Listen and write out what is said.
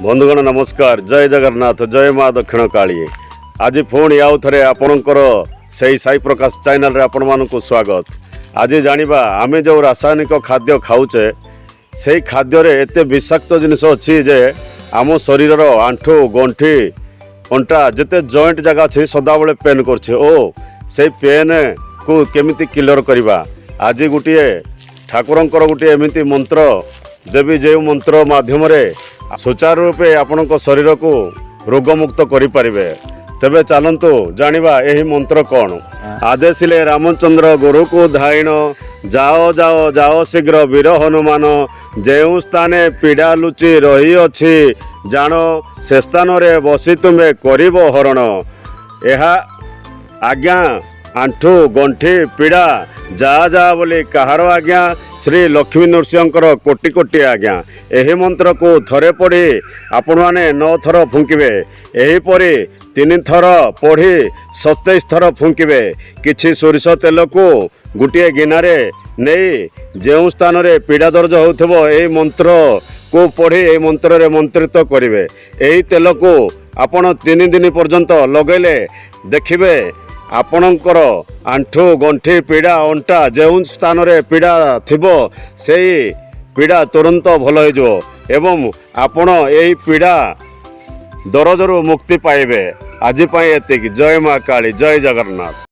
बंधुगण नमस्कार। जय जगन्नाथ, जय माँ दक्षिण काली। आज पुणी आउ थे आपणकर से साई प्रकाश चैनल आपण मानक स्वागत। आज जानिबा आमे जो रासायनिक खाद्य खाऊचे से खाद्य एत विषाक्त जिनिस अच्छी जे आम शरीर आंठू गंठी अंटा जिते जॉइंट जगह अच्छी सदाबले पेन कर पेन को केमिति क्लियर करवा। आज गोटे ठाकुरंकर गोटे एमती मंत्र देवी जो मंत्र माध्यम सुचारू रूपे आपण शरीर को रोगमुक्त करें। तेबे चलतु जानिबा यही मंत्र कौन। आदेशिले रामचंद्र गुरु को धाइन जाओ जाओ जाओ शीघ्र वीर हनुमान जो स्थाने पीड़ा लुचि रही अछि जान से स्थान रे बसी तुमे करिब हरण। यह आज्ञा आंठू गंठी पीड़ा जा जा बोली कहार आज्ञा श्री लक्ष्मी नृसिंहकर कोटि कोटि आज्ञा। यही मंत्र को थरे पढ़ी आपण मैंने 9 थर फुंकिबे। एहीपरि 3 थर पढ़ी 27 थर फुंकिबे। किछि सोरिष तेल को गोटे गिनारे नहीं जो स्थान रे पीड़ा दर्ज होथबो एही मंत्र को पढ़ी एही मंत्र रे मंत्रित करिवे। एही तेल को आपण 3 दिन पर्यंत लगेले देखिबे आपणकर आंठू गंठी पीड़ा अंटा जो स्थान रे पीड़ा थिबो सेही पीड़ा तुरंत भल हो एवं आपण एही पीड़ा दरजरू मुक्ति पाइबे। आज एतिक। जय माँ काली, जय जगन्नाथ।